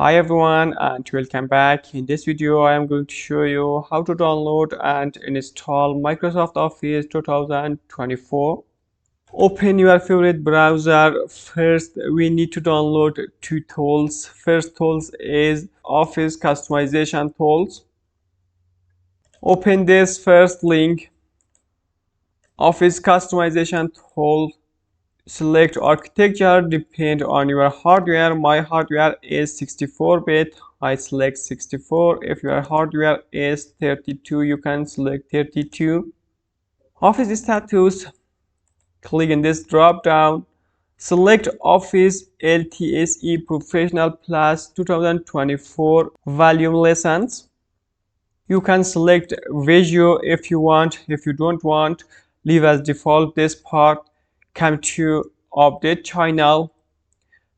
Hi everyone and welcome back. In this video I am going to show you how to download and install Microsoft Office 2024. Open your favorite browser. First we need to download two tools. First tools is Office customization tools. Open this first link, Office customization tool. Select architecture, depend on your hardware. My hardware is 64-bit. I select 64. If your hardware is 32, you can select 32. Office status, click in this drop down. Select Office LTSE Professional Plus 2024 volume lessons. You can select Visio if you want. If you don't want, leave as default this part. Come to update channel,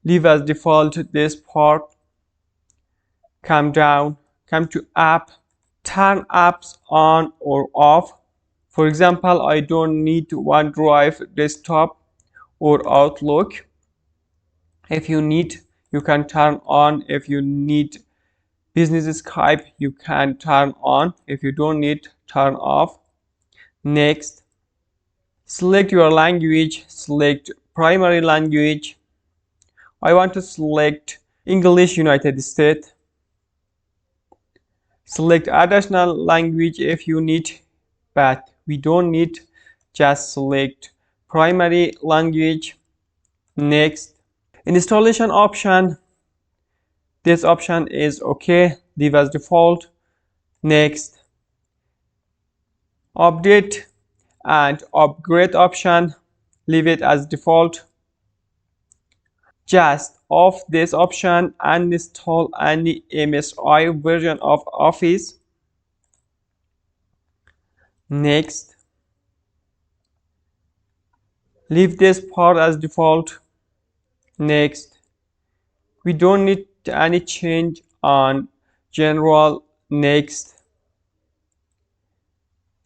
leave as default this part. Come down, come to app, turn apps on or off. For example, I don't need OneDrive desktop or Outlook. If you need, you can turn on. If you need business Skype, you can turn on. If you don't need, turn off. Next, select your language, select primary language. I want to select English United States. Select additional language if you need, but we don't need. Just select primary language. Next, installation option. This option is okay, leave as default. Next, update and upgrade option, leave it as default. Just off this option and install any MSI version of Office. Next, leave this part as default. Next, we don't need any change on general. Next,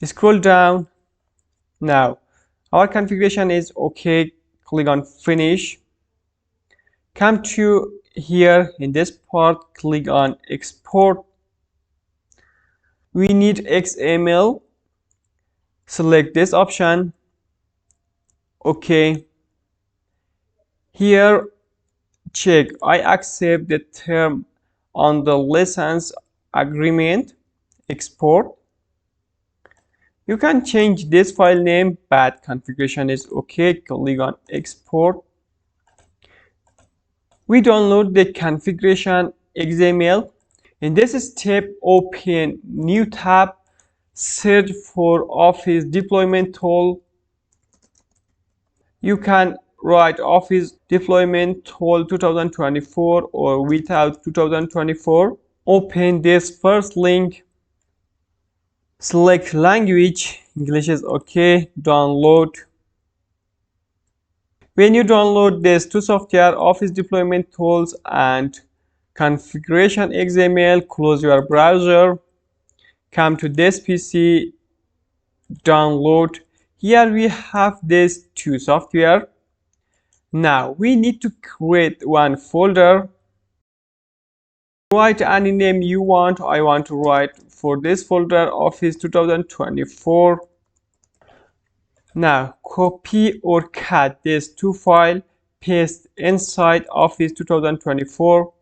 scroll down. Now our configuration is okay. Click on finish. Come to here in this part, click on export. We need XML. Select this option. Okay. Here check I accept the term on the license agreement. Export. You can change this file name, but configuration is okay. Click on export. We download the configuration.xml. In this step, open new tab, search for Office deployment tool. You can write Office deployment tool 2024 or without 2024. Open this first link. Select language, English is okay, download. When you download these two software, Office deployment tools and configuration XML, close your browser, come to this PC, download. Here we have these two software. Now we need to create one folder. Write any name you want. I want to write for this folder Office 2024. Now copy or cut these two files, paste inside Office 2024.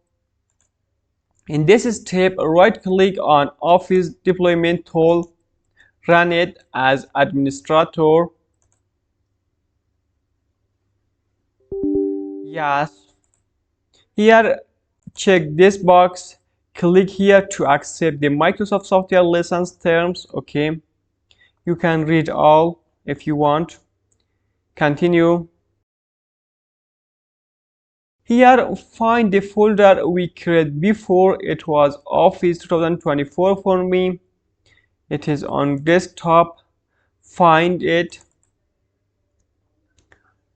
In this step, right click on Office deployment tool, run it as administrator. Yes. Here check this box, click here to accept the Microsoft software license terms. Okay, you can read all if you want. Continue. Here find the folder we created before. It was Office 2024 for me. It is on desktop. Find it.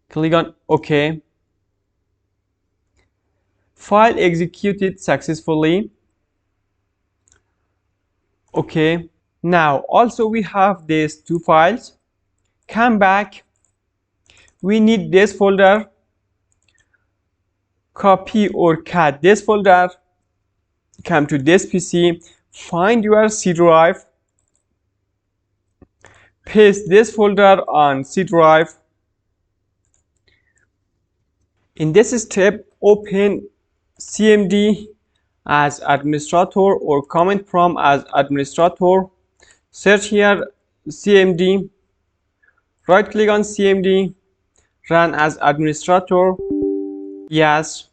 Click on OK. File executed successfully. Okay. Now also we have these two files. Come back. We need this folder. Copy or cut this folder. come to this PC, find your C drive, paste this folder on C drive. In this step, open CMD as administrator or command prompt as administrator. Search here CMD, right click on CMD, run as administrator. Yes.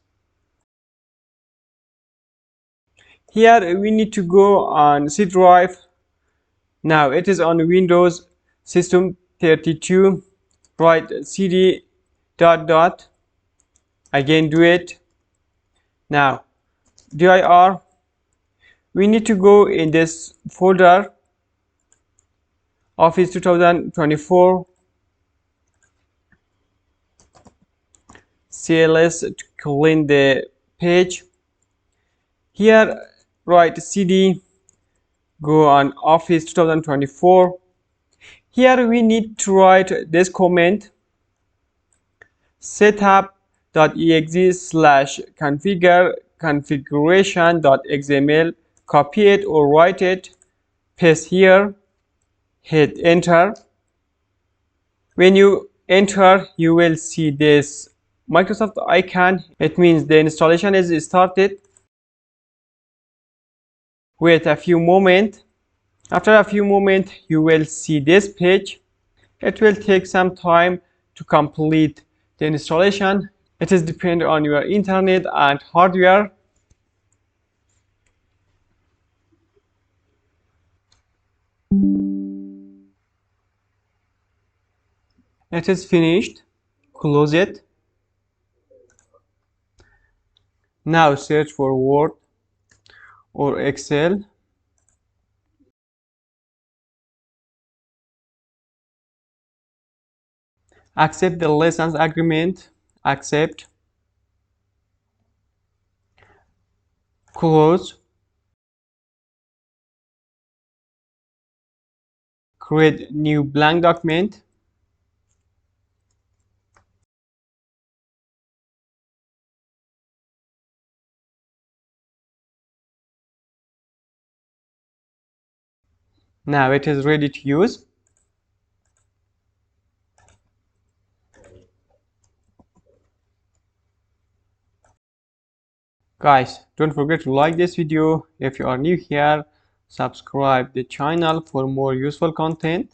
Here we need to go on C drive. Now it is on Windows System 32. Write cd dot dot. Again do it. Now dir, we need to go in this folder Office 2024 CLS to clean the page. Here write cd, go on Office 2024. Here we need to write this comment, setup.exe slash configure configuration.xml. Copy it or write it, paste here, hit enter. When you enter, you will see this Microsoft icon. It means the installation is started. Wait a few moments. After a few moments, you will see this page. It will take some time to complete the installation. It is dependent on your internet and hardware. It is finished. Close it. Now search for Word or Excel. Accept the license agreement. Accept. Close. Create new blank document. Now it is ready to use. Guys, don't forget to like this video. If you are new here, subscribe the channel for more useful content.